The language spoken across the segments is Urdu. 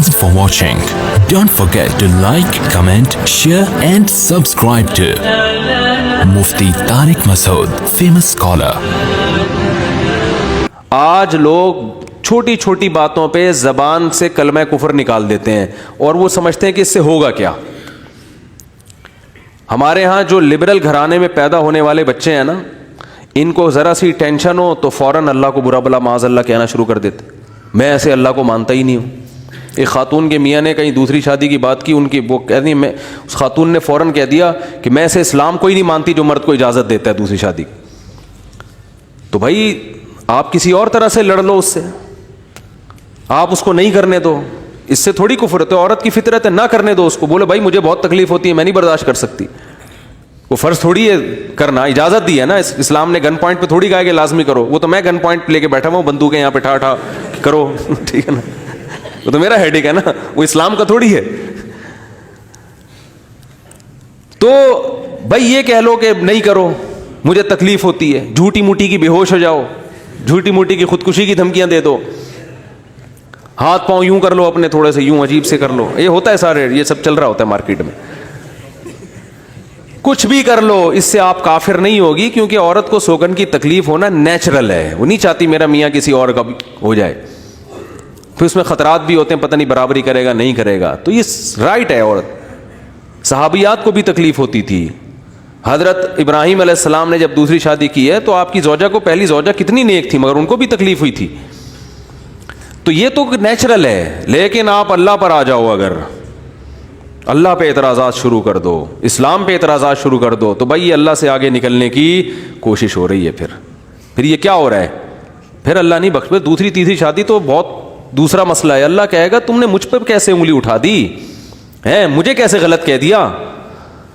Thanks for watching. Don't forget to like, comment, share and subscribe to Mufti Tariq Masood, famous scholar. آج لوگ چھوٹی چھوٹی باتوں پہ زبان سے کلمہ کفر نکال دیتے ہیں اور وہ سمجھتے ہیں کہ اس سے ہوگا کیا. ہمارے ہاں جو لبرل گھرانے میں پیدا ہونے والے بچے ہیں نا, ان کو ذرا سی ٹینشن ہو تو فوراً اللہ کو برا بلا معاذ اللہ کہنا شروع کر دیتے. میں ایسے اللہ کو مانتا ہی نہیں ہوں. ایک خاتون کے میاں نے کہیں دوسری شادی کی بات کی, ان کی وہ کہہ دی, میں اس خاتون نے فوراً کہہ دیا کہ میں ایسے اسلام کو ہی نہیں مانتی جو مرد کو اجازت دیتا ہے دوسری شادی کی. تو بھائی آپ کسی اور طرح سے لڑ لو اس سے, آپ اس کو نہیں کرنے دو, اس سے تھوڑی کفر ہوتا ہے. عورت کی فطرت ہے, نہ کرنے دو اس کو, بولو بھائی مجھے بہت تکلیف ہوتی ہے, میں نہیں برداشت کر سکتی. وہ فرض تھوڑی ہے کرنا, اجازت دی ہے نا اسلام نے. گن پوائنٹ پہ تھوڑی کہا کہ لازمی کرو. وہ تو میں گن پوائنٹ لے کے بیٹھا ہوں, بندوقیں یہاں پہ ٹھا کرو, ٹھیک ہے نا, وہ تو میرا ہیڈ ایک ہے نا, وہ اسلام کا تھوڑی ہے. تو بھائی یہ کہہ لو کہ نہیں کرو, مجھے تکلیف ہوتی ہے, جھوٹی موٹی کی بے ہوش ہو جاؤ, جھوٹی موٹی کی خودکشی کی دھمکیاں دے دو, ہاتھ پاؤں یوں کر لو اپنے تھوڑے سے, یوں عجیب سے کر لو. یہ ہوتا ہے سارے, یہ سب چل رہا ہوتا ہے مارکیٹ میں. کچھ بھی کر لو, اس سے آپ کافر نہیں ہوگی, کیونکہ عورت کو سوگن کی تکلیف ہونا نیچرل ہے. وہ نہیں چاہتی میرا میاں کسی اور کا ہو جائے. پھر اس میں خطرات بھی ہوتے ہیں, پتہ نہیں برابری کرے گا نہیں کرے گا. تو یہ رائٹ ہے. عورت صحابیات کو بھی تکلیف ہوتی تھی. حضرت ابراہیم علیہ السلام نے جب دوسری شادی کی ہے تو آپ کی زوجہ کو, پہلی زوجہ کتنی نیک تھی مگر ان کو بھی تکلیف ہوئی تھی. تو یہ تو نیچرل ہے. لیکن آپ اللہ پر آ جاؤ, اگر اللہ پہ اعتراضات شروع کر دو, اسلام پہ اعتراضات شروع کر دو, تو بھائی یہ اللہ سے آگے نکلنے کی کوشش ہو رہی ہے. پھر یہ کیا ہو رہا ہے, پھر اللہ نہیں بخش. دوسری تیسری شادی تو بہت دوسرا مسئلہ ہے. اللہ کہے گا تم نے مجھ پہ کیسے انگلی اٹھا دی ہے, مجھے کیسے غلط کہہ دیا.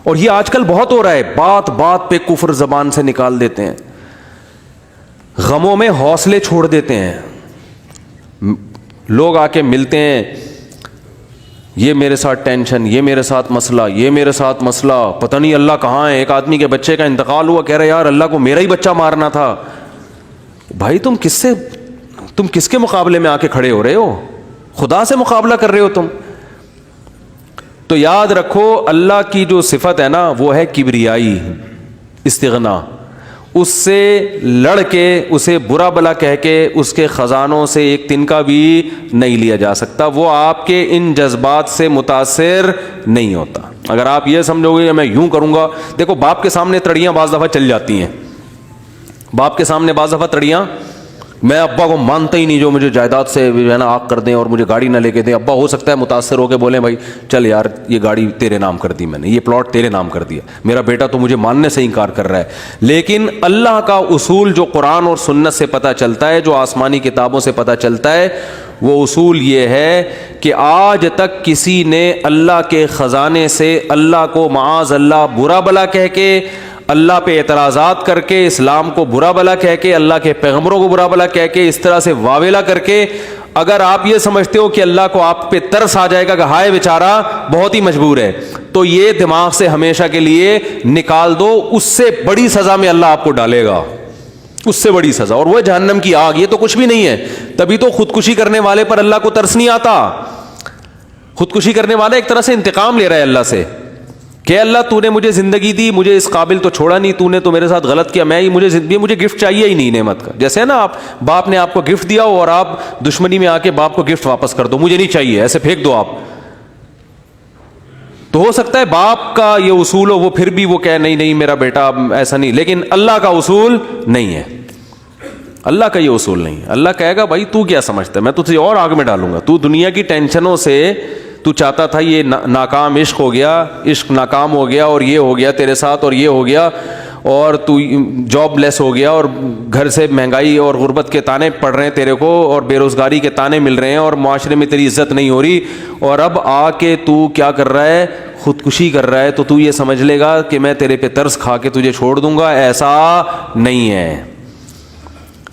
اور یہ آج کل بہت ہو رہا ہے, بات بات پہ کفر زبان سے نکال دیتے ہیں, غموں میں حوصلے چھوڑ دیتے ہیں. لوگ آ کے ملتے ہیں, یہ میرے ساتھ ٹینشن, یہ میرے ساتھ مسئلہ, یہ میرے ساتھ مسئلہ, پتہ نہیں اللہ کہاں ہے. ایک آدمی کے بچے کا انتقال ہوا, کہہ رہے یار اللہ کو میرا ہی بچہ مارنا تھا. بھائی تم کس کے مقابلے میں آ کے کھڑے ہو رہے ہو, خدا سے مقابلہ کر رہے ہو تم. تو یاد رکھو اللہ کی جو صفت ہے نا وہ ہے کبریائی, استغنا. اس سے لڑ کے, اسے برا بلا کہہ کے, اس کے خزانوں سے ایک تنکا بھی نہیں لیا جا سکتا. وہ آپ کے ان جذبات سے متاثر نہیں ہوتا. اگر آپ یہ سمجھو گے میں یوں کروں گا, دیکھو باپ کے سامنے تڑیاں بعض دفعہ چل جاتی ہیں. باپ کے سامنے بعض دفعہ تڑیاں, میں ابا کو مانتا ہی نہیں جو مجھے جائیداد سے جو ہے نا آگ کر دیں اور مجھے گاڑی نہ لے کے دیں. ابا ہو سکتا ہے متاثر ہو کے بولیں بھائی چل یار یہ گاڑی تیرے نام کر دی میں نے, یہ پلاٹ تیرے نام کر دیا, میرا بیٹا تو مجھے ماننے سے انکار کر رہا ہے. لیکن اللہ کا اصول جو قرآن اور سنت سے پتہ چلتا ہے, جو آسمانی کتابوں سے پتہ چلتا ہے, وہ اصول یہ ہے کہ آج تک کسی نے اللہ کے خزانے سے اللہ کو معاذ اللہ برا بلا کہہ کے, اللہ پہ اعتراضات کر کے, اسلام کو برا بلا کہہ کے, اللہ کے پیغمبروں کو برا بلا کہہ کے, اس طرح سے واویلا کر کے, اگر آپ یہ سمجھتے ہو کہ اللہ کو آپ پہ ترس آ جائے گا کہ ہائے بیچارہ بہت ہی مجبور ہے, تو یہ دماغ سے ہمیشہ کے لیے نکال دو. اس سے بڑی سزا میں اللہ آپ کو ڈالے گا, اس سے بڑی سزا, اور وہ جہنم کی آگ. یہ تو کچھ بھی نہیں ہے. تبھی تو خودکشی کرنے والے پر اللہ کو ترس نہیں آتا. خودکشی کرنے والا ایک طرح سے انتقام لے رہا ہے اللہ سے کہ اللہ تو نے مجھے زندگی دی, مجھے اس قابل تو چھوڑا نہیں, تو نے تو میرے ساتھ غلط کیا, مجھے گفٹ چاہیے ہی نہیں نعمت کا. جیسے ہے نا آپ باپ نے آپ کو گفٹ دیا ہو اور آپ دشمنی میں آ کے باپ کو گفٹ واپس کر دو, مجھے نہیں چاہیے, ایسے پھینک دو آپ. تو ہو سکتا ہے باپ کا یہ اصول ہو, وہ پھر بھی وہ کہے نہیں میرا بیٹا ایسا نہیں. لیکن اللہ کا اصول نہیں ہے, اللہ کا یہ اصول نہیں ہے. اللہ کہے گا بھائی تو کیا سمجھتا ہے, میں تجھے اور آگ میں ڈالوں گا. تو دنیا کی ٹینشنوں سے تو چاہتا تھا یہ ناکام عشق ہو گیا, عشق ناکام ہو گیا, اور یہ ہو گیا تیرے ساتھ, اور یہ ہو گیا, اور تو جاب لیس ہو گیا, اور گھر سے مہنگائی اور غربت کے تانے پڑ رہے ہیں تیرے کو, اور بے روزگاری کے تانے مل رہے ہیں, اور معاشرے میں تیری عزت نہیں ہو رہی, اور اب آ کے تو کیا کر رہا ہے, خودکشی کر رہا ہے. تو تو یہ سمجھ لے گا کہ میں تیرے پہ ترس کھا کے تجھے چھوڑ دوں گا. ایسا نہیں ہے.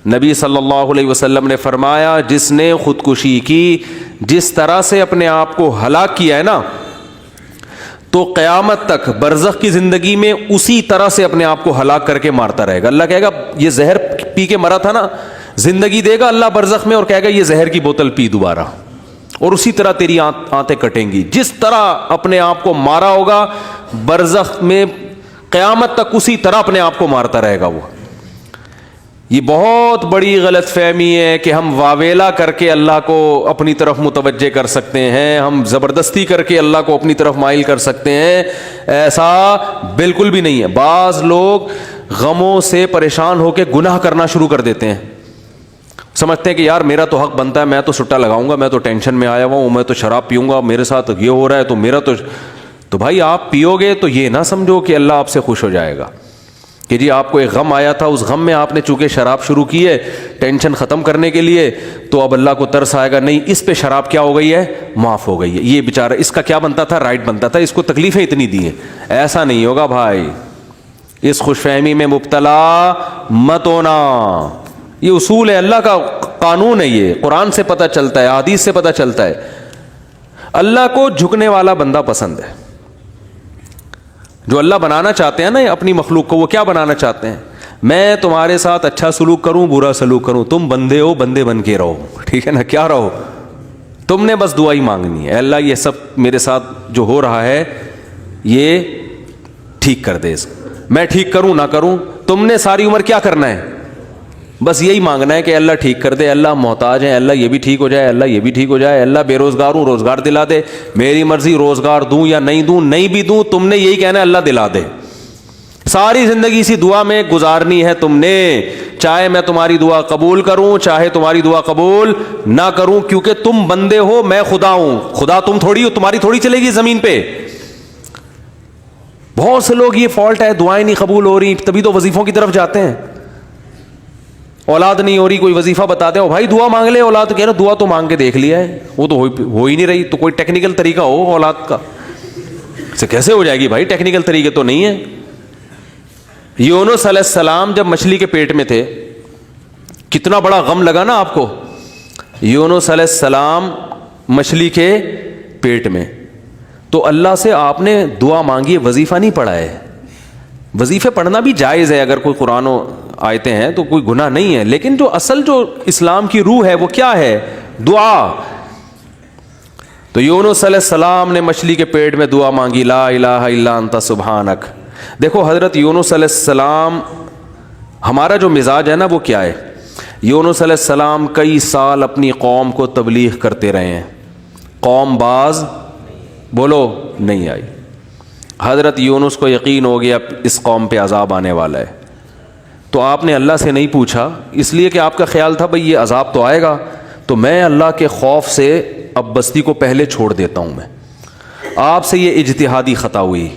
نبی صلی اللہ علیہ وسلم نے فرمایا جس نے خودکشی کی, جس طرح سے اپنے آپ کو ہلاک کیا ہے نا, تو قیامت تک برزخ کی زندگی میں اسی طرح سے اپنے آپ کو ہلاک کر کے مارتا رہے گا. اللہ کہے گا یہ زہر پی کے مرا تھا نا, زندگی دے گا اللہ برزخ میں اور کہے گا یہ زہر کی بوتل پی دوبارہ, اور اسی طرح تیری آنتیں کٹیں گی. جس طرح اپنے آپ کو مارا ہوگا برزخ میں قیامت تک اسی طرح اپنے آپ کو مارتا رہے گا وہ. یہ بہت بڑی غلط فہمی ہے کہ ہم واویلا کر کے اللہ کو اپنی طرف متوجہ کر سکتے ہیں, ہم زبردستی کر کے اللہ کو اپنی طرف مائل کر سکتے ہیں. ایسا بالکل بھی نہیں ہے. بعض لوگ غموں سے پریشان ہو کے گناہ کرنا شروع کر دیتے ہیں, سمجھتے ہیں کہ یار میرا تو حق بنتا ہے, میں تو سٹا لگاؤں گا, میں تو ٹینشن میں آیا ہوا ہوں, میں تو شراب پیوں گا, میرے ساتھ یہ ہو رہا ہے تو میرا تو بھائی آپ پیو گے تو یہ نہ سمجھو کہ اللہ آپ سے خوش ہو جائے گا کہ جی آپ کو ایک غم آیا تھا, اس غم میں آپ نے چونکہ شراب شروع کی ہے ٹینشن ختم کرنے کے لیے, تو اب اللہ کو ترس آئے گا, نہیں اس پہ شراب کیا ہو گئی ہے, معاف ہو گئی ہے, یہ بیچارہ اس کا کیا بنتا تھا, رائٹ بنتا تھا, اس کو تکلیفیں اتنی دی ہیں. ایسا نہیں ہوگا بھائی, اس خوش فہمی میں مبتلا مت ہونا. یہ اصول ہے, اللہ کا قانون ہے, یہ قرآن سے پتہ چلتا ہے, حدیث سے پتہ چلتا ہے. اللہ کو جھکنے والا بندہ پسند ہے. جو اللہ بنانا چاہتے ہیں نا اپنی مخلوق کو, وہ کیا بنانا چاہتے ہیں, میں تمہارے ساتھ اچھا سلوک کروں برا سلوک کروں, تم بندے ہو, بندے بن کے رہو, ٹھیک ہے نا, کیا رہو, تم نے بس دعا ہی مانگنی ہے, اللہ یہ سب میرے ساتھ جو ہو رہا ہے یہ ٹھیک کر دے, میں ٹھیک کروں نہ کروں, تم نے ساری عمر کیا کرنا ہے, بس یہی مانگنا ہے کہ اللہ ٹھیک کر دے, اللہ محتاج ہیں, اللہ یہ بھی ٹھیک ہو جائے, اللہ یہ بھی ٹھیک ہو جائے, اللہ بے روزگار ہوں روزگار دلا دے, میری مرضی روزگار دوں یا نہیں دوں, نہیں بھی دوں تم نے یہی کہنا ہے اللہ دلا دے. ساری زندگی اسی دعا میں گزارنی ہے تم نے, چاہے میں تمہاری دعا قبول کروں چاہے تمہاری دعا قبول نہ کروں, کیونکہ تم بندے ہو, میں خدا ہوں, خدا تم تھوڑی ہو, تمہاری تھوڑی چلے گی زمین پہ. بہت سے لوگ یہ فالٹ ہے, دعائیں نہیں قبول ہو رہی تبھی تو وظیفوں کی طرف جاتے ہیں, اولاد نہیں ہو رہی کوئی وظیفہ بتا دے, بھائی دعا مانگ لے, اولاد کہہ رہے دعا تو مانگ کے دیکھ لیا ہے وہ تو ہو ہی نہیں رہی, تو کوئی ٹیکنیکل طریقہ ہو اولاد کا, سے کیسے ہو جائے گی بھائی, ٹیکنیکل طریقے تو نہیں ہے. یونس علیہ السلام جب مچھلی کے پیٹ میں تھے کتنا بڑا غم لگا نا آپ کو, یونس علیہ السلام مچھلی کے پیٹ میں, تو اللہ سے آپ نے دعا مانگی, وظیفہ نہیں پڑھا ہے. وظیفے پڑھنا بھی جائز ہے اگر کوئی قرآن و آیتیں ہیں تو کوئی گناہ نہیں ہے, لیکن جو اصل جو اسلام کی روح ہے وہ کیا ہے, دعا. تو یونس علیہ السلام نے مچھلی کے پیٹ میں دعا مانگی, لا الہ الا انت سبحانک. دیکھو حضرت یونس علیہ السلام, ہمارا جو مزاج ہے نا وہ کیا ہے, یونس علیہ السلام کئی سال اپنی قوم کو تبلیغ کرتے رہے ہیں, قوم باز بولو نہیں آئی. حضرت یونس کو یقین ہو گیا اس قوم پہ عذاب آنے والا ہے, تو آپ نے اللہ سے نہیں پوچھا, اس لیے کہ آپ کا خیال تھا بھئی یہ عذاب تو آئے گا, تو میں اللہ کے خوف سے اب بستی کو پہلے چھوڑ دیتا ہوں. میں آپ سے یہ اجتہادی خطا ہوئی,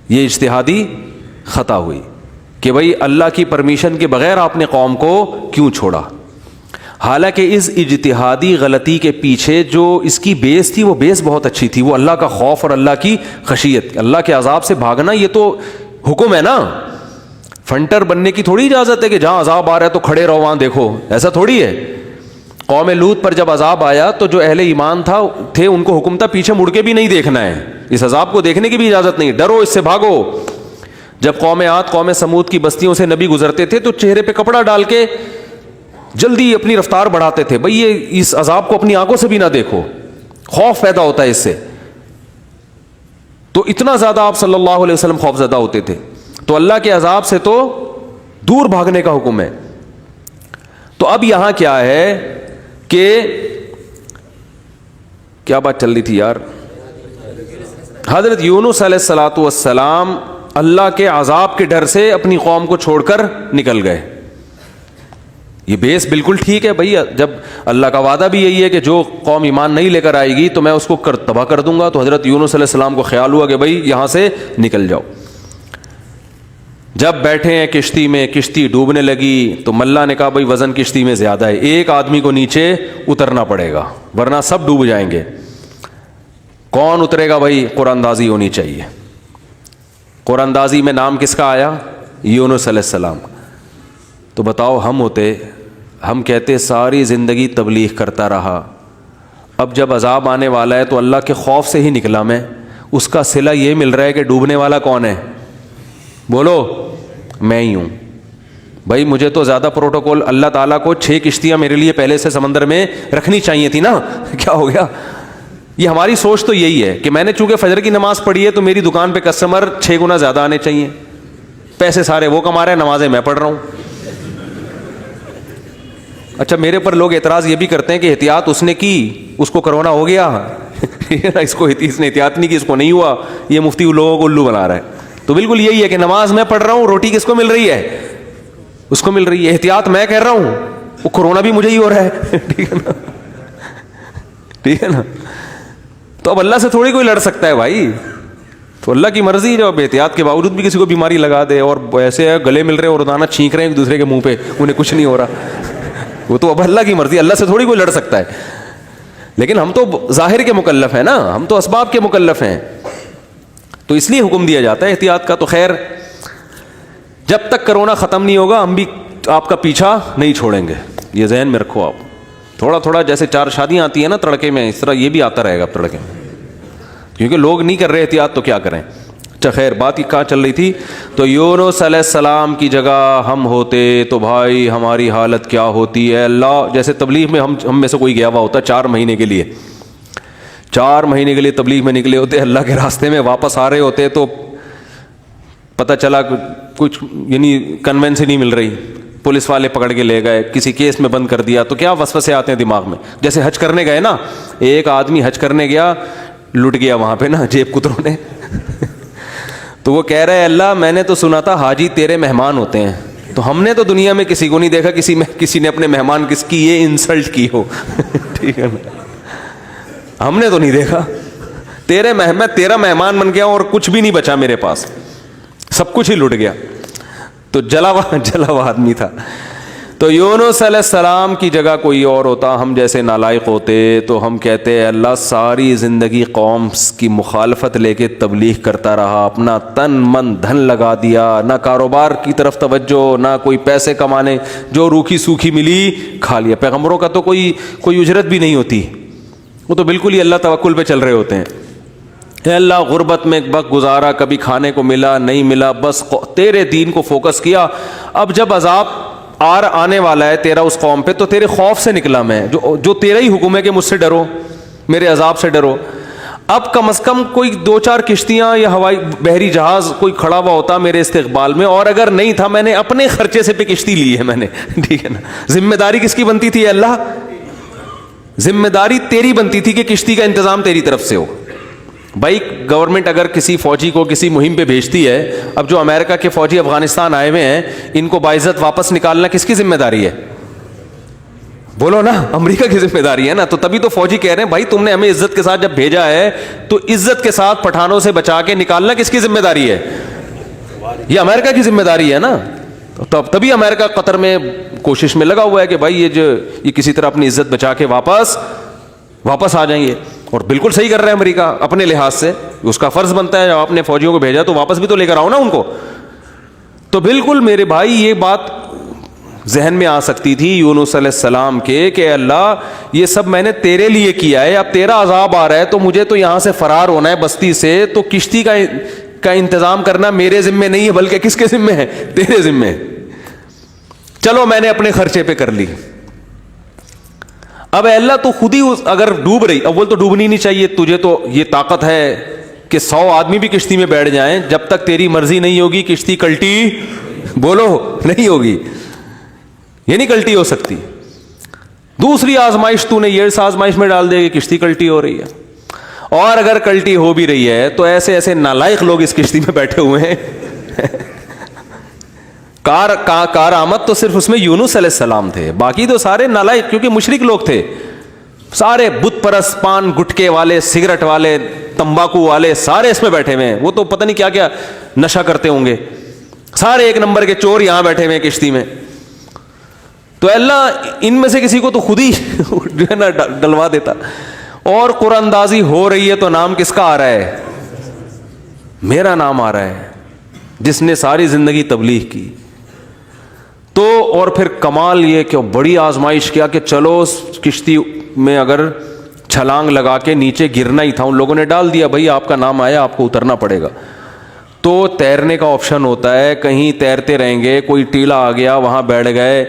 یہ اجتہادی خطا ہوئی کہ بھئی اللہ کی پرمیشن کے بغیر آپ نے قوم کو کیوں چھوڑا. حالانکہ اس اجتہادی غلطی کے پیچھے جو اس کی بیس تھی وہ بیس بہت اچھی تھی, وہ اللہ کا خوف اور اللہ کی خشیت, اللہ کے عذاب سے بھاگنا یہ تو حکم ہے نا, فنٹر بننے کی تھوڑی اجازت ہے کہ جہاں عذاب آ رہا ہے تو کھڑے رہو وہاں دیکھو, ایسا تھوڑی ہے. قوم لوط پر جب عذاب آیا تو جو اہل ایمان تھے ان کو حکم تھا پیچھے مڑ کے بھی نہیں دیکھنا ہے, اس عذاب کو دیکھنے کی بھی اجازت نہیں, ڈرو اس سے بھاگو. جب قوم عاد قوم سمود کی بستیوں سے نبی گزرتے تھے تو چہرے پہ کپڑا ڈال کے جلدی اپنی رفتار بڑھاتے تھے, بھئی یہ اس عذاب کو اپنی آنکھوں سے بھی نہ دیکھو, خوف پیدا ہوتا ہے اس سے. تو اتنا زیادہ آپ صلی اللہ علیہ وسلم خوف زدہ ہوتے تھے, تو اللہ کے عذاب سے تو دور بھاگنے کا حکم ہے. تو اب یہاں کیا ہے کہ کیا بات چل رہی تھی یار, حضرت یونس علیہ الصلوۃ والسلام اللہ کے عذاب کے ڈر سے اپنی قوم کو چھوڑ کر نکل گئے. یہ بیس بالکل ٹھیک ہے بھئی, جب اللہ کا وعدہ بھی یہی ہے کہ جو قوم ایمان نہیں لے کر آئے گی تو میں اس کو تباہ کر دوں گا, تو حضرت یونس علیہ السلام کو خیال ہوا کہ بھئی یہاں سے نکل جاؤ. جب بیٹھے ہیں کشتی میں, کشتی ڈوبنے لگی تو ملا نے کہا بھئی وزن کشتی میں زیادہ ہے, ایک آدمی کو نیچے اترنا پڑے گا ورنہ سب ڈوب جائیں گے. کون اترے گا بھئی, قرآن اندازی ہونی چاہیے. قرآن اندازی میں نام کس کا آیا, یونس علیہ السلام. تو بتاؤ ہم ہوتے, ہم کہتے ساری زندگی تبلیغ کرتا رہا, اب جب عذاب آنے والا ہے تو اللہ کے خوف سے ہی نکلا میں, اس کا صلہ یہ مل رہا ہے کہ ڈوبنے والا کون ہے, بولو میں ہی ہوں. بھائی مجھے تو زیادہ پروٹوکول، اللہ تعالیٰ کو 6 کشتیاں میرے لیے پہلے سے سمندر میں رکھنی چاہیے تھی نا. کیا ہو گیا؟ یہ ہماری سوچ تو یہی ہے کہ میں نے چونکہ فجر کی نماز پڑھی ہے تو میری دکان پہ کسٹمر 6 گنا زیادہ آنے چاہیے. پیسے سارے وہ کما رہے ہیں، نمازیں میں پڑھ رہا ہوں. اچھا میرے پر لوگ اعتراض یہ بھی کرتے ہیں کہ احتیاط اس نے کی، اس کو کرونا ہو گیا. اس نے احتیاط نہیں کی، اس کو نہیں ہوا، یہ مفتی لوگوں کو الو بنا رہا ہے. تو بالکل یہی ہے کہ نماز میں پڑھ رہا ہوں، روٹی کس کو مل رہی ہے؟ اس کو مل رہی ہے. احتیاط میں کہہ رہا ہوں، وہ کرونا بھی مجھے ہی ہو رہا ہے. ٹھیک ہے نا، ٹھیک ہے نا. تو اب اللہ سے تھوڑی کوئی لڑ سکتا ہے بھائی. تو اللہ کی مرضی جو اب احتیاط کے باوجود بھی کسی کو بیماری لگا دے، اور ایسے گلے مل رہے اور روزانہ چھینک رہے ہیں ایک دوسرے کے منہ پہ، انہیں کچھ نہیں ہو رہا. وہ تو اب اللہ کی مرضی، اللہ سے تھوڑی کوئی لڑ سکتا ہے. لیکن ہم تو ظاہر کے مکلف ہیں نا، ہم تو اسباب کے مکلف ہیں، تو اس لیے حکم دیا جاتا ہے احتیاط کا. تو خیر جب تک کرونا ختم نہیں ہوگا ہم بھی آپ کا پیچھا نہیں چھوڑیں گے، یہ ذہن میں رکھو. آپ تھوڑا تھوڑا جیسے 4 شادیاں آتی ہیں نا تڑکے میں، اس طرح یہ بھی آتا رہے گا تڑکے میں، کیونکہ لوگ نہیں کر رہے احتیاط تو کیا کریں. اچھا خیر بات ہی کہاں چل رہی تھی؟ تو یونس علیہ السلام کی جگہ ہم ہوتے تو بھائی ہماری حالت کیا ہوتی ہے. اللہ جیسے تبلیغ میں ہم میں سے کوئی گیا ہوا ہوتا 4 مہینے کے لیے، 4 مہینے کے لیے تبلیغ میں نکلے ہوتے، اللہ کے راستے میں واپس آ رہے ہوتے تو پتہ چلا کچھ یعنی کنوینس ہی نہیں مل رہی، پولیس والے پکڑ کے لے گئے، کسی کیس میں بند کر دیا، تو کیا وسوسے آتے ہیں دماغ میں. جیسے حج کرنے گئے نا، ایک آدمی حج کرنے گیا، لٹ گیا وہاں پہ نا جیب کتروں نے. تو وہ کہہ رہے اللہ میں نے تو سنا تھا حاجی تیرے مہمان ہوتے ہیں، تو ہم نے تو دنیا میں کسی کو نہیں دیکھا کسی نے اپنے مہمان کس کی یہ انسلٹ کی ہو. ٹھیک ہے نا، ہم نے تو نہیں دیکھا. میں تیرا مہمان بن گیا اور کچھ بھی نہیں بچا میرے پاس، سب کچھ ہی لٹ گیا. تو جلا ہوا آدمی تھا. تو یونس علیہ السلام کی جگہ کوئی اور ہوتا، ہم جیسے نالائق ہوتے تو ہم کہتے اللہ ساری زندگی قوم کی مخالفت لے کے تبلیغ کرتا رہا، اپنا تن من دھن لگا دیا، نہ کاروبار کی طرف توجہ، نہ کوئی پیسے کمانے، جو روکھی سوکھی ملی کھا لیا. پیغمبروں کا تو کوئی اجرت بھی نہیں ہوتی، وہ تو بالکل ہی اللہ توکل پہ چل رہے ہوتے ہیں. اے اللہ غربت میں ایک وقت گزارا، کبھی کھانے کو ملا نہیں ملا، بس تیرے دین کو فوکس کیا. اب جب عذاب آنے والا ہے تیرا اس قوم پہ، تو تیرے خوف سے نکلا میں، جو تیرا ہی حکم ہے کہ مجھ سے ڈرو، میرے عذاب سے ڈرو. اب کم از کم کوئی 2-4 کشتیاں یا ہوائی بحری جہاز کوئی کھڑا ہوا ہوتا میرے استقبال میں، اور اگر نہیں تھا میں نے اپنے خرچے سے پہ کشتی لی ہے میں نے. ٹھیک ہے نا، ذمہ داری کس کی بنتی تھی اللہ؟ ذمہ داری تیری بنتی تھی کہ کشتی کا انتظام تیری طرف سے ہو. بھائی گورنمنٹ اگر کسی فوجی کو کسی مہم پہ بھیجتی ہے، اب جو امریکہ کے فوجی افغانستان آئے ہوئے ہیں ان کو باعزت واپس نکالنا کس کی ذمہ داری ہے؟ بولو نا، امریکہ کی ذمہ داری ہے نا. تو تبھی تو فوجی کہہ رہے ہیں بھائی تم نے ہمیں عزت کے ساتھ جب بھیجا ہے تو عزت کے ساتھ پٹھانوں سے بچا کے نکالنا کس کی ذمہ داری ہے؟ یہ امریکہ کی ذمہ داری ہے نا. تو تبھی امریکہ قطر میں کوشش میں لگا ہوا ہے کہ بھائی یہ کسی طرح اپنی عزت بچا کے واپس آ جائیں گے. اور بالکل صحیح کر رہے ہیں امریکہ اپنے لحاظ سے، اس کا فرض بنتا ہے جب آپ نے فوجیوں کو بھیجا تو واپس بھی تو لے کر آؤ نا ان کو. تو بالکل میرے بھائی یہ بات ذہن میں آ سکتی تھی یونس علیہ السلام کے کہ اللہ یہ سب میں نے تیرے لیے کیا ہے، اب تیرا عذاب آ رہا ہے تو مجھے تو یہاں سے فرار ہونا ہے بستی سے، تو کشتی کا انتظام کرنا میرے ذمہ نہیں ہے بلکہ کس کے ذمہ ہے؟ تیرے ذمہ. چلو میں نے اپنے خرچے پہ کر لی. اب اے اللہ تو خود ہی اگر ڈوب رہی، اول تو ڈوبنی نہیں چاہیے، تجھے تو یہ طاقت ہے کہ 100 آدمی بھی کشتی میں بیٹھ جائیں، جب تک تیری مرضی نہیں ہوگی کشتی کلٹی بولو نہیں ہوگی، یہ نہیں کلٹی ہو سکتی. دوسری آزمائش تو نے یہ اس آزمائش میں ڈال دے کہ کشتی کلٹی ہو رہی ہے، اور اگر کلٹی ہو بھی رہی ہے تو ایسے نالائق لوگ اس کشتی میں بیٹھے ہوئے ہیں. کار آمد تو صرف اس میں یونس علیہ السلام تھے، باقی تو سارے نالائق، کیونکہ مشرک لوگ تھے سارے، بت پرست، پان گٹکے والے، سگریٹ والے، تمباکو والے، سارے اس میں بیٹھے ہوئے ہیں. وہ تو پتہ نہیں کیا کیا نشہ کرتے ہوں گے، سارے ایک نمبر کے چور یہاں بیٹھے ہوئے ہیں کشتی میں. تو اللہ ان میں سے کسی کو تو خود ہی جو ہے نا ڈلوا دیتا. اور قرآن اندازی ہو رہی ہے تو نام کس کا آ رہا ہے؟ میرا نام آ رہا ہے، جس نے ساری زندگی تبلیغ کی. تو اور پھر کمال یہ کہ بڑی آزمائش کیا کہ چلو کشتی میں اگر چھلانگ لگا کے نیچے گرنا ہی تھا، ان لوگوں نے ڈال دیا بھائی آپ کا نام آیا آپ کو اترنا پڑے گا. تو تیرنے کا آپشن ہوتا ہے, کہیں تیرتے رہیں گے, کوئی ٹیلا آ گیا وہاں بیٹھ گئے,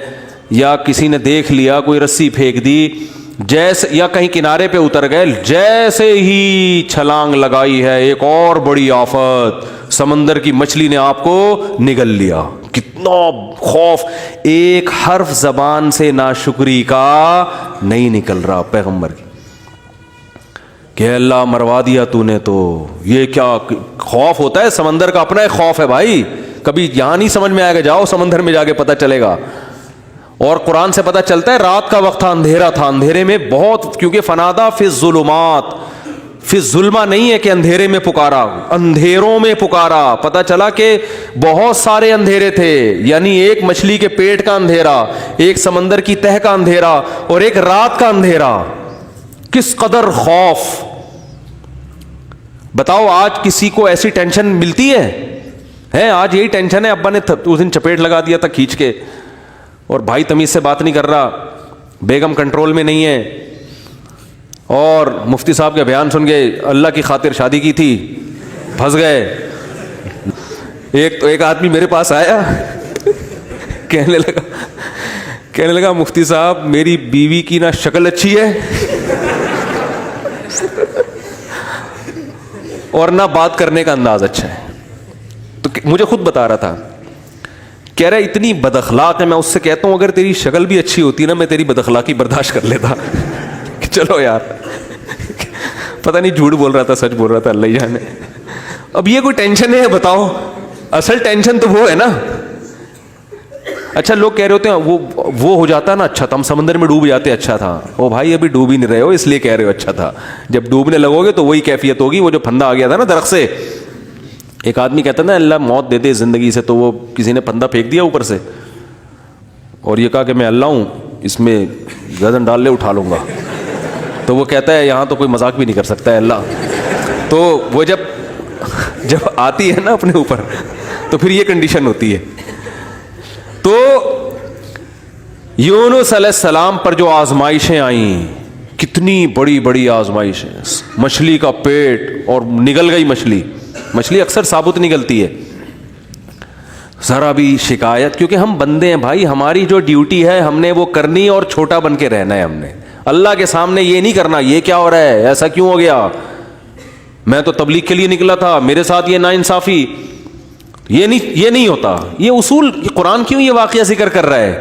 یا کسی نے دیکھ لیا کوئی رسی پھینک دی, جیسے یا کہیں کنارے پہ اتر گئے, جیسے ہی چھلانگ لگائی ہے ایک اور بڑی آفت, سمندر کی مچھلی نے آپ کو نگل لیا. کتنا خوف, ایک حرف زبان سے ناشکری کا نہیں نکل رہا پیغمبر کی, کہ اللہ مروا دیا تو نے. تو یہ کیا خوف ہوتا ہے, سمندر کا اپنا ایک خوف ہے بھائی, کبھی یہاں نہیں سمجھ میں آئے گا, جاؤ سمندر میں جا کے پتہ چلے گا. اور قرآن سے پتہ چلتا ہے رات کا وقت تھا, اندھیرا تھا, اندھیرے میں بہت, کیونکہ فنادا فی الظلمات, فی الظلمہ نہیں ہے کہ اندھیرے میں پکارا, اندھیروں میں پکارا. پتہ چلا کہ بہت سارے اندھیرے تھے, یعنی ایک مچھلی کے پیٹ کا اندھیرا, ایک سمندر کی تہ کا اندھیرا, اور ایک رات کا اندھیرا. کس قدر خوف. بتاؤ آج کسی کو ایسی ٹینشن ملتی ہے؟ آج یہی ٹینشن ہے, ابا نے اس دن چپیٹ لگا دیا تھا کھینچ کے, اور بھائی تمیز سے بات نہیں کر رہا, بیگم کنٹرول میں نہیں ہے, اور مفتی صاحب کے بیان سن کے اللہ کی خاطر شادی کی تھی, پھنس گئے. ایک آدمی میرے پاس آیا, کہنے لگا مفتی صاحب میری بیوی کی نہ شکل اچھی ہے اور نہ بات کرنے کا انداز اچھا ہے. تو مجھے خود بتا رہا تھا, کہہ رہا ہے اتنی بد اخلاق ہے. میں اس سے کہتا ہوں اگر تیری شکل بھی اچھی ہوتی نا, میں تیری بد اخلاقی برداشت کر لیتا. چلو یار, پتہ نہیں جھوٹ بول رہا تھا سچ بول رہا تھا, اللہ ہی جانے. اب یہ کوئی ٹینشن ہے بتاؤ؟ اصل ٹینشن تو وہ ہے نا. اچھا لوگ کہہ رہے ہوتے ہیں وہ ہو جاتا نا اچھا تھا, ہم سمندر میں ڈوب جاتے اچھا تھا. او بھائی ابھی ڈوب ہی نہیں رہے ہو اس لیے کہہ رہے ہو اچھا تھا. جب ڈوبنے لگو گے تو وہی کیفیت ہوگی. وہ جو پھندا آ گیا تھا نا درخت سے, ایک آدمی کہتا نا اللہ موت دے دے زندگی سے, تو وہ کسی نے پھندا پھینک دیا اوپر سے, اور یہ کہا کہ میں اللہ ہوں, اس میں گردن ڈال لے اٹھا لوں گا. تو وہ کہتا ہے یہاں تو کوئی مذاق بھی نہیں کر سکتا ہے اللہ. تو وہ جب آتی ہے نا اپنے اوپر, تو پھر یہ کنڈیشن ہوتی ہے. تو یونس علیہ السلام پر جو آزمائشیں آئیں, کتنی بڑی بڑی آزمائشیں, مچھلی کا پیٹ اور نگل گئی مچھلی. مچھلی اکثر ثابت نگلتی ہے. ذرا بھی شکایت, کیونکہ ہم بندے ہیں بھائی, ہماری جو ڈیوٹی ہے ہم نے وہ کرنی اور چھوٹا بن کے رہنا ہے. ہم نے اللہ کے سامنے یہ نہیں کرنا یہ کیا ہو رہا ہے, ایسا کیوں ہو گیا, میں تو تبلیغ کے لیے نکلا تھا, میرے ساتھ یہ ناانصافی. یہ نہیں ہوتا. یہ اصول قرآن کیوں یہ واقعہ ذکر کر رہا ہے؟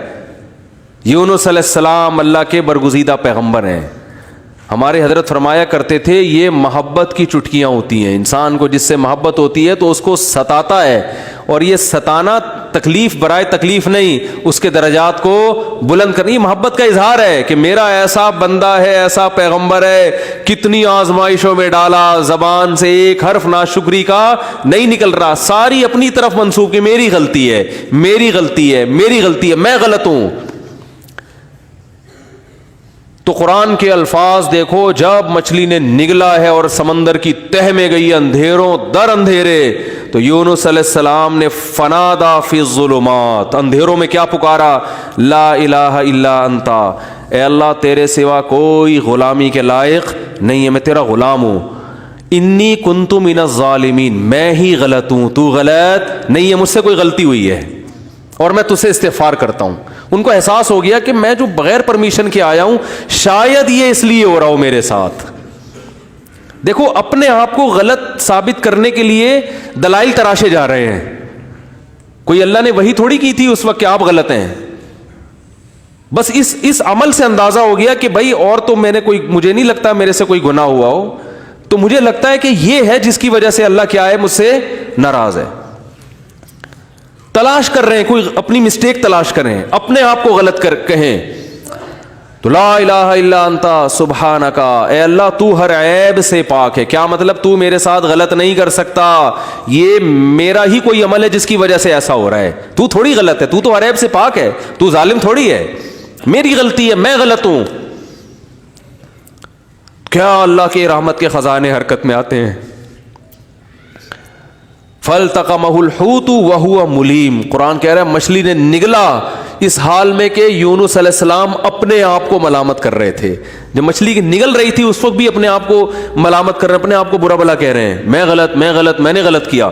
یونس علیہ السلام اللہ کے برگزیدہ پیغمبر ہیں. ہمارے حضرت فرمایا کرتے تھے یہ محبت کی چٹکیاں ہوتی ہیں. انسان کو جس سے محبت ہوتی ہے تو اس کو ستاتا ہے, اور یہ ستانا تکلیف برائے تکلیف نہیں, اس کے درجات کو بلند کرنی. محبت کا اظہار ہے کہ میرا ایسا بندہ ہے, ایسا پیغمبر ہے, کتنی آزمائشوں میں ڈالا, زبان سے ایک حرف ناشکری کا نہیں نکل رہا, ساری اپنی طرف منسوب کہ میری غلطی ہے, میری غلطی ہے, میری غلطی ہے, میں غلط ہوں. تو قرآن کے الفاظ دیکھو, جب مچھلی نے نگلا ہے اور سمندر کی تہ میں گئی اندھیروں در اندھیرے, تو یونس علیہ السلام نے فنادا فی الظلمات, اندھیروں میں کیا پکارا, لا الہ الا انت, اے اللہ تیرے سوا کوئی غلامی کے لائق نہیں ہے, میں تیرا غلام ہوں. انی کنت من الظالمین, میں ہی غلط ہوں, تو غلط نہیں ہے, مجھ سے کوئی غلطی ہوئی ہے اور میں تجھ سے استغفار کرتا ہوں. ان کو احساس ہو گیا کہ میں جو بغیر پرمیشن کے آیا ہوں, شاید یہ اس لیے ہو رہا ہو میرے ساتھ. دیکھو اپنے آپ کو غلط ثابت کرنے کے لیے دلائل تراشے جا رہے ہیں. کوئی اللہ نے وہی تھوڑی کی تھی اس وقت کہ آپ غلط ہیں. بس اس عمل سے اندازہ ہو گیا کہ بھائی اور تو میں نے کوئی, مجھے نہیں لگتا میرے سے کوئی گناہ ہوا ہو, تو مجھے لگتا ہے کہ یہ ہے جس کی وجہ سے اللہ کیا ہے, مجھ سے ناراض ہے. تلاش کر رہے ہیں, کوئی اپنی مسٹیک تلاش کریں, اپنے آپ کو غلط کہیں. تو لا الہ الا انت سبحانک, اے اللہ تو ہر عیب سے پاک ہے. کیا مطلب, تو میرے ساتھ غلط نہیں کر سکتا, یہ میرا ہی کوئی عمل ہے جس کی وجہ سے ایسا ہو رہا ہے, تو تھوڑی غلط ہے, تو ہر عیب سے پاک ہے, تو ظالم تھوڑی ہے, میری غلطی ہے, میں غلط ہوں. کیا اللہ کے رحمت کے خزانے حرکت میں آتے ہیں. فَالْتَقَمَهُ الْحُوتُ وَهُوَ مُلِيمٌ, قرآن کہہ رہا ہے مچھلی نے نگلا اس حال میں کہ یونس علیہ السلام اپنے آپ کو ملامت کر رہے تھے. جب مچھلی نگل رہی تھی اس وقت بھی اپنے آپ کو ملامت کر رہے ہیں, اپنے آپ کو برا بلا کہہ رہے ہیں, میں غلط, میں نے غلط کیا.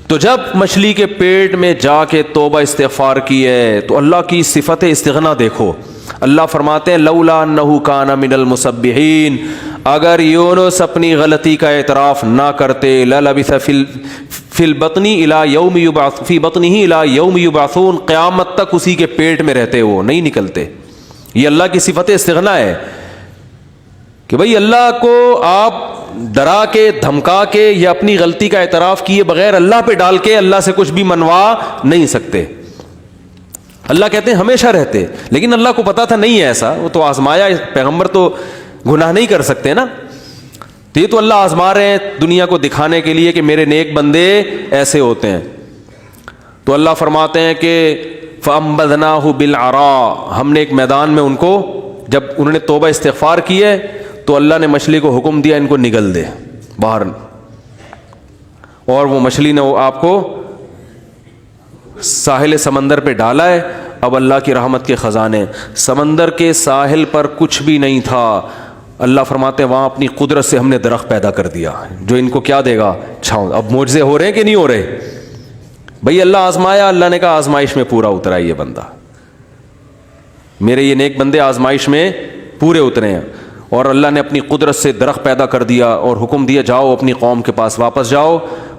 تو جب مچھلی کے پیٹ میں جا کے توبہ استغفار کی ہے تو اللہ کی صفت استغنا دیکھو. اللہ فرماتے ہیں لولا انہ کان من المسبحین, اگر یونس اپنی غلطی کا اعتراف نہ کرتے للبث فی البطن الی یوم یبعث فی بطنہ الی یوم یبعثون, قیامت تک اسی کے پیٹ میں رہتے, وہ نہیں نکلتے. یہ اللہ کی صفت استغنا ہے کہ بھئی اللہ کو آپ ڈرا کے دھمکا کے یا اپنی غلطی کا اعتراف کیے بغیر اللہ پہ ڈال کے اللہ سے کچھ بھی منوا نہیں سکتے. اللہ کہتے ہیں ہمیشہ رہتے, لیکن اللہ کو پتا تھا نہیں ہے ایسا, وہ تو آزمایا. پیغمبر تو گناہ نہیں کر سکتے نا, تو یہ تو اللہ آزما رہے ہیں دنیا کو دکھانے کے لیے کہ میرے نیک بندے ایسے ہوتے ہیں. تو اللہ فرماتے ہیں کہ فَأَنبَذْنَاهُ بِالْعَرَاءِ, ہم نے ایک میدان میں ان کو, جب انہوں نے توبہ استغفار کی ہے تو اللہ نے مچھلی کو حکم دیا ان کو نگل دے باہر, اور وہ مچھلی نے وہ آپ کو ساحل سمندر پہ ڈالا ہے. اب اللہ کی رحمت کے خزانے, سمندر کے ساحل پر کچھ بھی نہیں تھا. اللہ فرماتے ہیں وہاں اپنی قدرت سے ہم نے درخت پیدا کر دیا جو ان کو کیا دے گا, چھاؤں. اب معجزے ہو رہے ہیں کہ نہیں ہو رہے بھئی؟ اللہ آزمایا, اللہ نے کہا آزمائش میں پورا اترا یہ بندہ, میرے یہ نیک بندے آزمائش میں پورے اترے ہیں. اور اللہ نے اپنی قدرت سے درخت پیدا کر دیا اور حکم دیا جاؤ اپنی قوم کے پاس واپس جاؤ.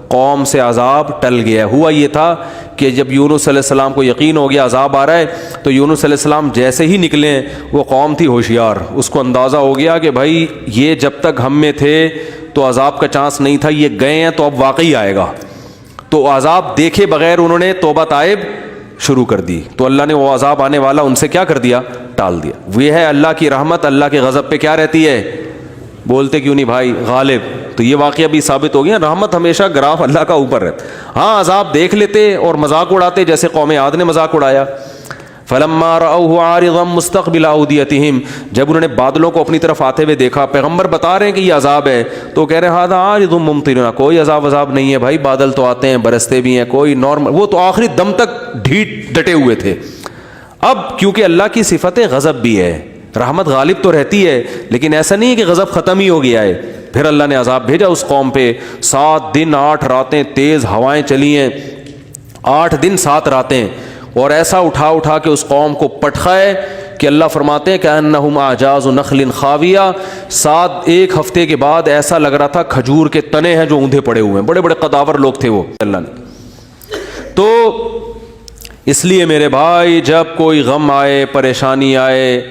قوم سے عذاب ٹل گیا. ہوا یہ تھا کہ جب یونس علیہ السلام کو یقین ہو گیا عذاب آ رہا ہے, تو یونس علیہ السلام جیسے ہی نکلے, وہ قوم تھی ہوشیار, اس کو اندازہ ہو گیا کہ بھائی یہ جب تک ہم میں تھے تو عذاب کا چانس نہیں تھا, یہ گئے ہیں تو اب واقعی آئے گا. تو عذاب دیکھے بغیر انہوں نے توبہ تائب شروع کر دی, تو اللہ نے وہ عذاب آنے والا ان سے کیا کر دیا, ٹال دیا. وہ ہے اللہ کی رحمت اللہ کے غضب پہ کیا رہتی ہے, بولتے کیوں نہیں بھائی, غالب. تو یہ واقعہ بھی ثابت ہو گیا, رحمت ہمیشہ گراف اللہ کا اوپر رہتا. ہاں عذاب دیکھ لیتے اور مذاق اڑاتے, جیسے قوم عاد نے مذاق اڑایا. فلما رأوه عارضا مستقبل اودیتہم, جب انہوں نے بادلوں کو اپنی طرف آتے ہوئے دیکھا, پیغمبر بتا رہے ہیں کہ یہ عذاب ہے, تو کہہ رہے ہیں ھذا عارض ممطرنا, کوئی عذاب نہیں ہے بھائی, بادل تو آتے ہیں برستے بھی ہیں, کوئی نارمل. وہ تو آخری دم تک ڈٹے ہوئے تھے. اب کیونکہ اللہ کی صفت غضب بھی ہے, رحمت غالب تو رہتی ہے, لیکن ایسا نہیں ہے کہ غضب ختم ہی ہو گیا ہے. پھر اللہ نے عذاب بھیجا اس قوم پہ. 7 دن 8 راتیں تیز ہوائیں چلی ہیں, 8 دن 7 راتیں, اور ایسا اٹھا کے اس قوم کو پٹخائے کہ اللہ فرماتے ہیں کہ انہم اعجاز نخل خاویہ. 1 ہفتے کے بعد ایسا لگ رہا تھا کھجور کے تنے ہیں جو اوندھے پڑے ہوئے ہیں, بڑے بڑے قداور لوگ تھے وہ. اللہ نے تو اس لیے میرے بھائی جب کوئی غم آئے پریشانی آئے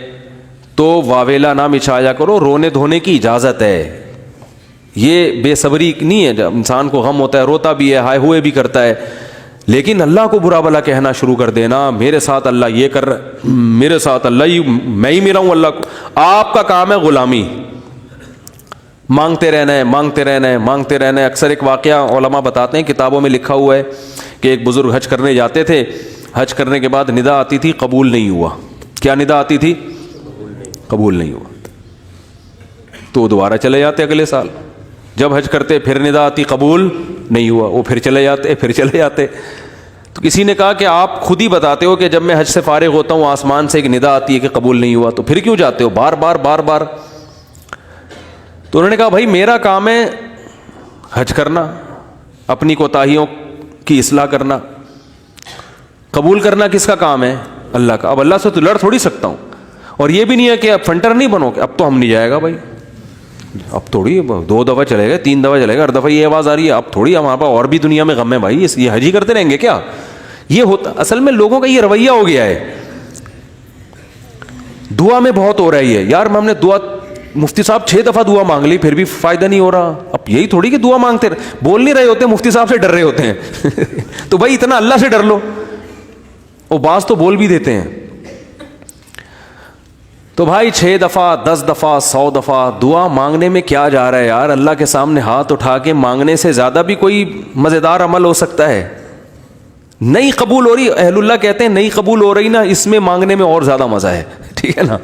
تو واویلا نہ مچایا کرو, رونے دھونے کی اجازت ہے. یہ بے صبری نہیں ہے, جب انسان کو غم ہوتا ہے روتا بھی ہے, ہائے ہوئے بھی کرتا ہے, لیکن اللہ کو برا بلا کہنا شروع کر دینا, میرے ساتھ اللہ یہ کر رہا ہے, میرے ساتھ اللہ میں ہی میرا ہوں اللہ کو. آپ کا کام ہے غلامی, مانگتے رہنا ہے مانگتے رہنا ہے مانگتے رہنا ہے. اکثر ایک واقعہ علماء بتاتے ہیں, کتابوں میں لکھا ہوا ہے کہ ایک بزرگ حج کرنے جاتے تھے, حج کرنے کے بعد ندا آتی تھی قبول نہیں ہوا. کیا ندا آتی تھی؟ قبول نہیں ہوا. تو وہ دوبارہ چلے جاتے اگلے سال, جب حج کرتے پھر ندا آتی قبول نہیں ہوا, وہ پھر چلے جاتے. تو کسی نے کہا کہ آپ خود ہی بتاتے ہو کہ جب میں حج سے فارغ ہوتا ہوں آسمان سے ایک ندا آتی ہے کہ قبول نہیں ہوا, تو پھر کیوں جاتے ہو بار بار. تو انہوں نے کہا بھائی میرا کام ہے حج کرنا, اپنی کوتاہیوں کی اصلاح کرنا, قبول کرنا کس کا کام ہے؟ اللہ کا. اب اللہ سے تو لڑ تھوڑی سکتا ہوں, اور یہ بھی نہیں ہے کہ اب فنٹر نہیں بنو کہ اب تو ہم نہیں جائے گا بھائی, اب تھوڑی 2 دفعہ چلے گئے 3 دفعہ چلے گا, ہر دفعہ یہ آواز آ رہی ہے اب تھوڑی ہمارے پاس اور بھی دنیا میں غم ہے بھائی, یہ حج ہی کرتے رہیں گے کیا؟ یہ ہوتا اصل میں لوگوں کا یہ رویہ ہو گیا ہے. دعا میں بہت ہو رہی ہے یار, ہم نے دعا مفتی صاحب 6 دفعہ دعا مانگ لی پھر بھی فائدہ نہیں ہو رہا. اب یہی تھوڑی کہ دعا مانگتے بول نہیں رہے ہوتے, مفتی صاحب سے ڈر رہے ہوتے ہیں تو بھائی اتنا اللہ سے ڈر لو, وہ بعض تو بول بھی دیتے ہیں. تو بھائی 6 دفعہ 10 دفعہ 100 دفعہ دعا مانگنے میں کیا جا رہا ہے یار؟ اللہ کے سامنے ہاتھ اٹھا کے مانگنے سے زیادہ بھی کوئی مزیدار عمل ہو سکتا ہے؟ نہیں قبول ہو رہی, اہل اللہ کہتے ہیں نہیں قبول ہو رہی نا, اس میں مانگنے میں اور زیادہ مزہ ہے, ٹھیک ہے نا,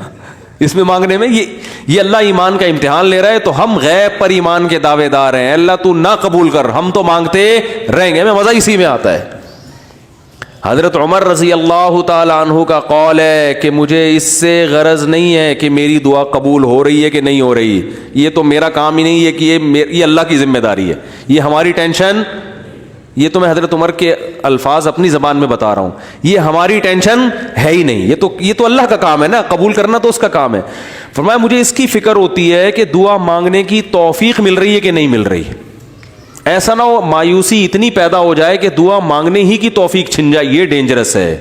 اس میں مانگنے میں یہ اللہ ایمان کا امتحان لے رہا ہے. تو ہم غیب پر ایمان کے دعوے دار ہیں, اللہ تو نہ قبول کر, ہم تو مانگتے رہیں گے, ہمیں مزہ اسی میں آتا ہے. حضرت عمر رضی اللہ تعالی عنہ کا قول ہے کہ مجھے اس سے غرض نہیں ہے کہ میری دعا قبول ہو رہی ہے کہ نہیں ہو رہی, یہ تو میرا کام ہی نہیں ہے کہ یہ اللہ کی ذمہ داری ہے, یہ ہماری ٹینشن یہ تو میں حضرت عمر کے الفاظ اپنی زبان میں بتا رہا ہوں, یہ ہماری ٹینشن ہے ہی نہیں, یہ تو اللہ کا کام ہے نا, قبول کرنا تو اس کا کام ہے. فرمایا مجھے اس کی فکر ہوتی ہے کہ دعا مانگنے کی توفیق مل رہی ہے کہ نہیں مل رہی. ایسا نہ ہو مایوسی اتنی پیدا ہو جائے کہ دعا مانگنے ہی کی توفیق چھن جائے. یہ ڈینجرس ہے,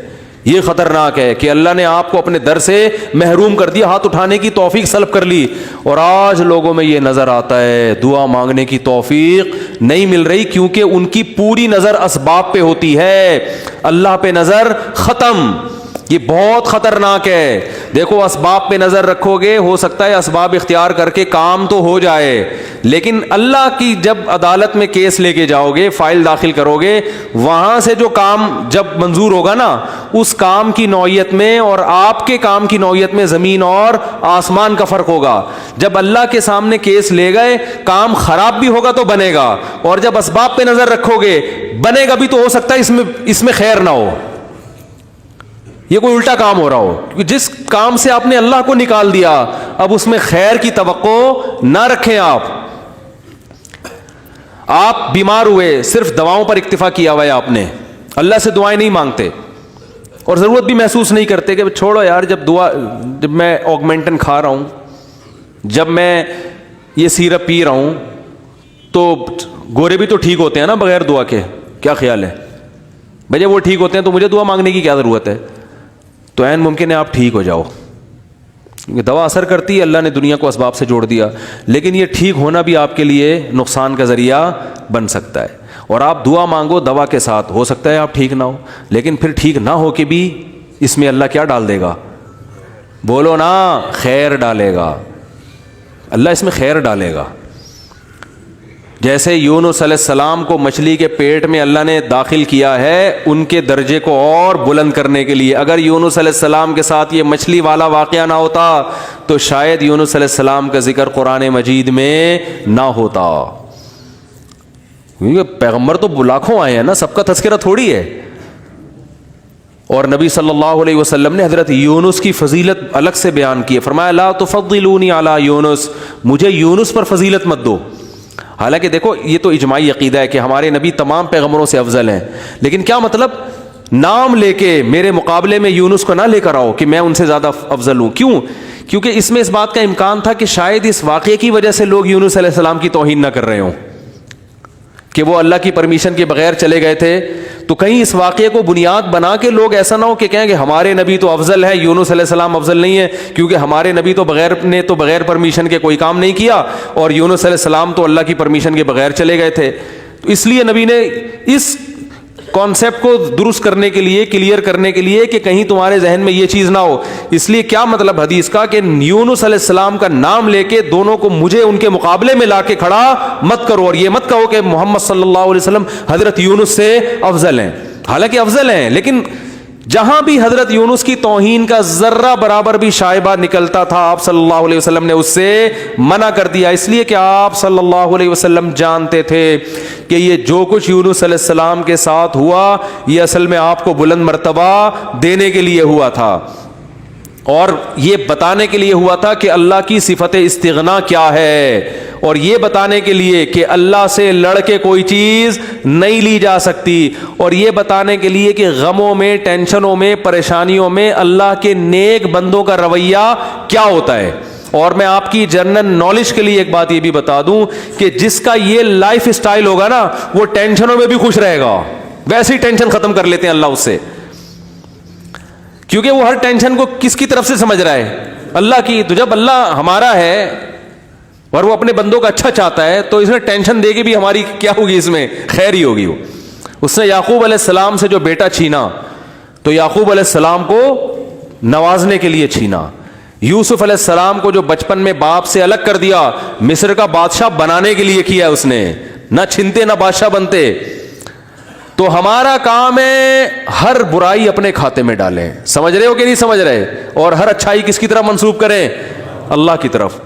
یہ خطرناک ہے کہ اللہ نے آپ کو اپنے در سے محروم کر دیا, ہاتھ اٹھانے کی توفیق سلب کر لی. اور آج لوگوں میں یہ نظر آتا ہے دعا مانگنے کی توفیق نہیں مل رہی, کیونکہ ان کی پوری نظر اسباب پہ ہوتی ہے, اللہ پہ نظر ختم. یہ بہت خطرناک ہے. دیکھو اسباب پہ نظر رکھو گے, ہو سکتا ہے اسباب اختیار کر کے کام تو ہو جائے, لیکن اللہ کی جب عدالت میں کیس لے کے جاؤ گے, فائل داخل کرو گے, وہاں سے جو کام جب منظور ہوگا نا, اس کام کی نوعیت میں اور آپ کے کام کی نوعیت میں زمین اور آسمان کا فرق ہوگا. جب اللہ کے سامنے کیس لے گئے, کام خراب بھی ہوگا تو بنے گا, اور جب اسباب پہ نظر رکھو گے بنے گا بھی تو ہو سکتا ہے اس میں خیر نہ ہو, یہ کوئی الٹا کام ہو رہا ہو. کیونکہ جس کام سے آپ نے اللہ کو نکال دیا, اب اس میں خیر کی توقع نہ رکھیں. آپ بیمار ہوئے, صرف دواؤں پر اکتفا کیا ہوا ہے آپ نے, اللہ سے دعائیں نہیں مانگتے اور ضرورت بھی محسوس نہیں کرتے کہ چھوڑو یار, جب میں آگمنٹن کھا رہا ہوں, جب میں یہ سیرپ پی رہا ہوں, تو گورے بھی تو ٹھیک ہوتے ہیں نا بغیر دعا کے. کیا خیال ہے بھائی, جب وہ ٹھیک ہوتے ہیں تو مجھے دعا مانگنے کی کیا ضرورت ہے؟ تو عین ممکن ہے آپ ٹھیک ہو جاؤ, کیونکہ دوا اثر کرتی ہے, اللہ نے دنیا کو اسباب سے جوڑ دیا, لیکن یہ ٹھیک ہونا بھی آپ کے لیے نقصان کا ذریعہ بن سکتا ہے. اور آپ دعا مانگو دوا کے ساتھ, ہو سکتا ہے آپ ٹھیک نہ ہو, لیکن پھر ٹھیک نہ ہو کے بھی اس میں اللہ کیا ڈال دے گا؟ بولو نا, خیر ڈالے گا. اللہ اس میں خیر ڈالے گا. جیسے یونس علیہ السلام کو مچھلی کے پیٹ میں اللہ نے داخل کیا ہے ان کے درجے کو اور بلند کرنے کے لیے. اگر یونس علیہ السلام کے ساتھ یہ مچھلی والا واقعہ نہ ہوتا تو شاید یونس علیہ السلام کا ذکر قرآن مجید میں نہ ہوتا. کیونکہ پیغمبر تو لاکھوں آئے ہیں نا, سب کا تذکرہ تھوڑی ہے. اور نبی صلی اللہ علیہ وسلم نے حضرت یونس کی فضیلت الگ سے بیان کی ہے. فرمایا لا تفضلونی علی یونس, مجھے یونس پر فضیلت مت دو. حالانکہ دیکھو یہ تو اجماعی عقیدہ ہے کہ ہمارے نبی تمام پیغمبروں سے افضل ہیں, لیکن کیا مطلب نام لے کے میرے مقابلے میں یونس کو نہ لے کر آؤ کہ میں ان سے زیادہ افضل ہوں. کیوں؟ کیونکہ اس میں اس بات کا امکان تھا کہ شاید اس واقعے کی وجہ سے لوگ یونس علیہ السلام کی توہین نہ کر رہے ہوں کہ وہ اللہ کی پرمیشن کے بغیر چلے گئے تھے. تو کہیں اس واقعے کو بنیاد بنا کے لوگ ایسا نہ ہو کہ کہیں کہ ہمارے نبی تو افضل ہے, یونس علیہ السلام افضل نہیں ہے, کیونکہ ہمارے نبی تو بغیر پرمیشن کے کوئی کام نہیں کیا, اور یونس علیہ السلام تو اللہ کی پرمیشن کے بغیر چلے گئے تھے. تو اس لیے نبی نے اس کانسیپٹ کو درست کرنے کے لیے, کلیئر کرنے کے لیے کہ کہیں تمہارے ذہن میں یہ چیز نہ ہو, اس لیے کیا مطلب حدیث کا کہ یونس علیہ السلام کا نام لے کے دونوں کو مجھے ان کے مقابلے میں لا کے کھڑا مت کرو, اور یہ مت کہو کہ محمد صلی اللہ علیہ وسلم حضرت یونس سے افضل ہیں. حالانکہ افضل ہیں, لیکن جہاں بھی حضرت یونس کی توہین کا ذرہ برابر بھی شائبہ نکلتا تھا آپ صلی اللہ علیہ وسلم نے اس سے منع کر دیا. اس لیے کہ آپ صلی اللہ علیہ وسلم جانتے تھے کہ یہ جو کچھ یونس علیہ السلام کے ساتھ ہوا یہ اصل میں آپ کو بلند مرتبہ دینے کے لیے ہوا تھا, اور یہ بتانے کے لیے ہوا تھا کہ اللہ کی صفت استغنا کیا ہے, اور یہ بتانے کے لیے کہ اللہ سے لڑ کے کوئی چیز نہیں لی جا سکتی, اور یہ بتانے کے لیے کہ غموں میں, ٹینشنوں میں, پریشانیوں میں اللہ کے نیک بندوں کا رویہ کیا ہوتا ہے. اور میں آپ کی جنرل نالج کے لیے ایک بات یہ بھی بتا دوں کہ جس کا یہ لائف اسٹائل ہوگا نا وہ ٹینشنوں میں بھی خوش رہے گا. ویسے ہی ٹینشن ختم کر لیتے ہیں اللہ اس سے, کیونکہ وہ ہر ٹینشن کو کس کی طرف سے سمجھ رہا ہے؟ اللہ کی. تو جب اللہ ہمارا ہے اور وہ اپنے بندوں کا اچھا چاہتا ہے تو اس میں ٹینشن دے کے بھی ہماری کیا ہوگی, اس میں خیر ہی ہوگی. اس نے یعقوب علیہ السلام سے جو بیٹا چھینا تو یعقوب علیہ السلام کو نوازنے کے لیے چھینا. یوسف علیہ السلام کو جو بچپن میں باپ سے الگ کر دیا مصر کا بادشاہ بنانے کے لیے کیا اس نے, نہ چھنتے نہ بادشاہ بنتے. تو ہمارا کام ہے ہر برائی اپنے کھاتے میں ڈالیں, سمجھ رہے ہو کہ نہیں سمجھ رہے, اور ہر اچھائی کس کی طرف منسوب کریں؟ اللہ کی طرف.